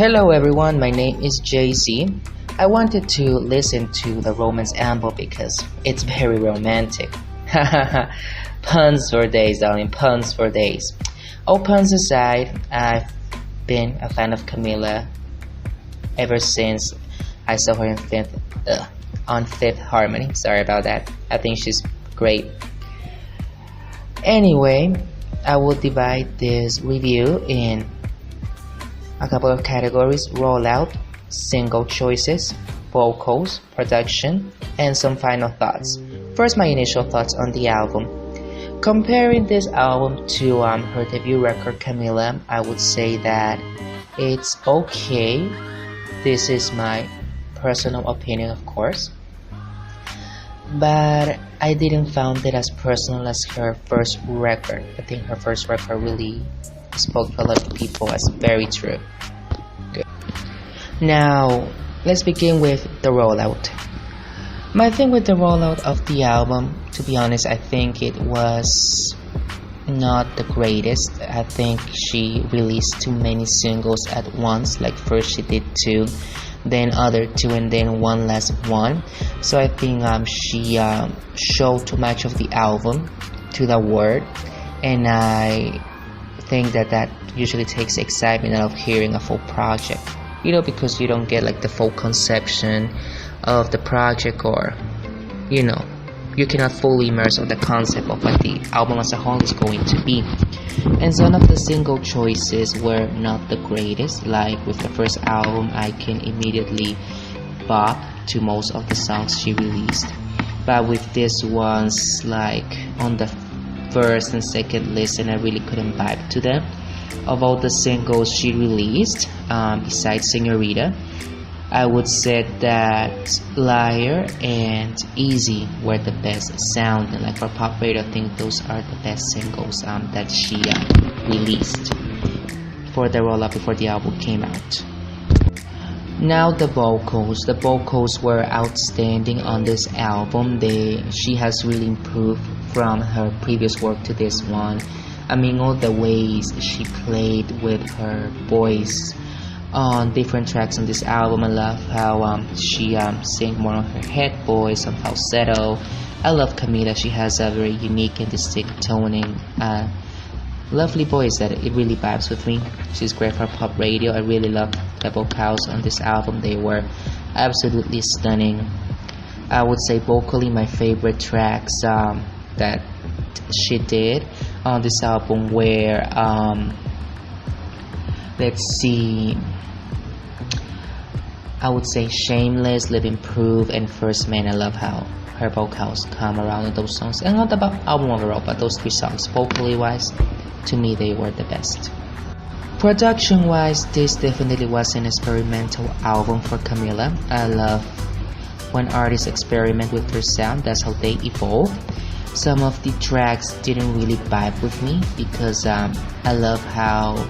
Hello everyone, my name is JC. I wanted to listen to the Romance album because it's very romantic. Puns for days, darling, puns for days. All puns aside, I've been a fan of Camila ever since I saw her on Fifth Harmony. Sorry about that. I think she's great. Anyway, I will divide this review in a couple of categories: rollout, single choices, vocals, production, and some final thoughts. First, my initial thoughts on the album. Comparing this album to her debut record Camila, I would say that it's okay. This is my personal opinion, of course, but I didn't find it as personal as her first record. I think her first record really spoke to a lot of people as very true. Good. Now, let's begin with the rollout. My thing with the rollout of the album, to be honest, I think it was not the greatest. I think she released too many singles at once. Like first she did two, then other two, and then one last one. So I think she showed too much of the album to the world, and I think that usually takes excitement out of hearing a full project, because you don't get like the full conception of the project, or you cannot fully immerse on the concept of what the album as a whole is going to be. And some of the single choices were not the greatest. Like with the first album, I can immediately bop to most of the songs she released, but with this ones, like on the first and second listen, I really couldn't vibe to them. Of all the singles she released, besides Señorita, I would say that Liar and Easy were the best sound, and like for pop radio, I think those are the best singles that she released for the roll-up before the album came out. Now the vocals were outstanding on this album. She has really improved from her previous work to this one. I mean, all the ways she played with her voice on different tracks on this album. I love how she sang more on her head voice, on falsetto. I love Camila. She has a very unique and distinct toning, lovely voice that it really vibes with me. She's great for pop radio. I really love the vocals on this album. They were absolutely stunning. I would say vocally my favorite tracks that she did on this album were let's see, I would say Shameless, Living Proof, and First Man. I love how her vocals come around in those songs, and not the album overall, but those three songs, vocally wise, to me they were the best. Production wise, this definitely was an experimental album for Camila. I love when artists experiment with their sound. That's how they evolve. Some of the tracks didn't really vibe with me because I love how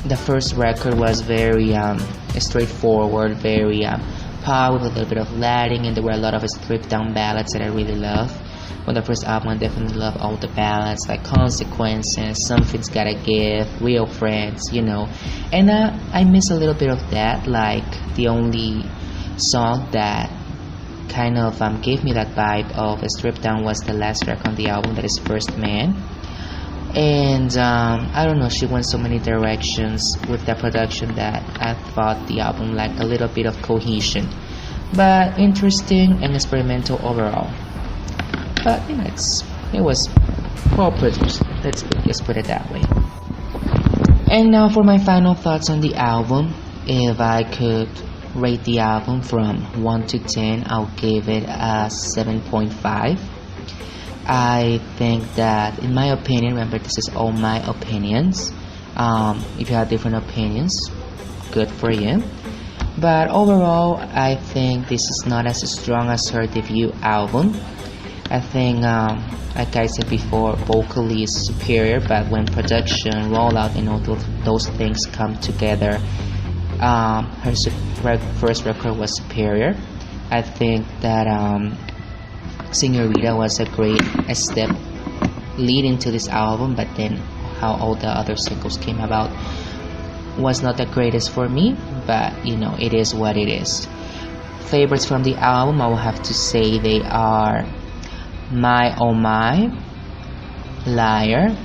the first record was very straightforward, very pop with a little bit of Latin, and there were a lot of stripped down ballads that I really love. On the first album, I definitely love all the ballads like Consequences, Something's Gotta Give, Real Friends, and I miss a little bit of that. Like the only song that kind of gave me that vibe of a stripped down was the last track on the album, that is First Man. And I don't know, she went so many directions with the production that I thought the album lacked a little bit of cohesion, but interesting and experimental overall. But it was well produced. Let's just put it that way. And now for my final thoughts on the album. If I could rate the album from 1 to 10, I'll give it a 7.5. I think that, in my opinion, remember this is all my opinions, if you have different opinions, good for you, but overall I think this is not as strong as her debut album. I think, like I said before, vocally is superior, but when production, rollout, and all those things come together, her first record was superior. I think that Señorita was a great step leading to this album, but then how all the other singles came about was not the greatest for me, but you know, it is what it is. Favorites from the album, I will have to say they are My Oh My, Liar,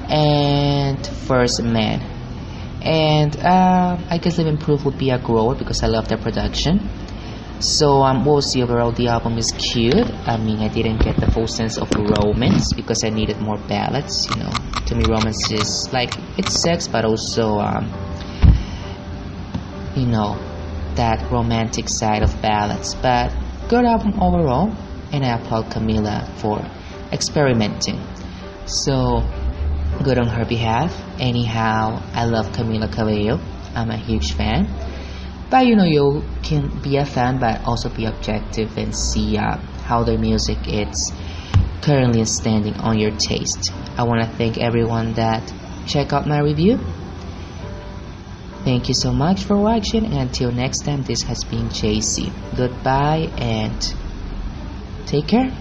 and First Man. And I guess Living Proof would be a grower because I love the production. So we'll see. Overall, the album is cute. I mean, I didn't get the full sense of romance because I needed more ballads. You know, to me, romance is like, it's sex, but also you know, that romantic side of ballads. But good album overall, and I applaud Camila for experimenting. So good on her behalf. Anyhow, I love Camila Cabello. I'm a huge fan. But you know, you can be a fan but also be objective and see how their music is currently standing on your taste. I want to thank everyone that check out my review. Thank you so much for watching, and until next time, this has been JC. Goodbye and take care.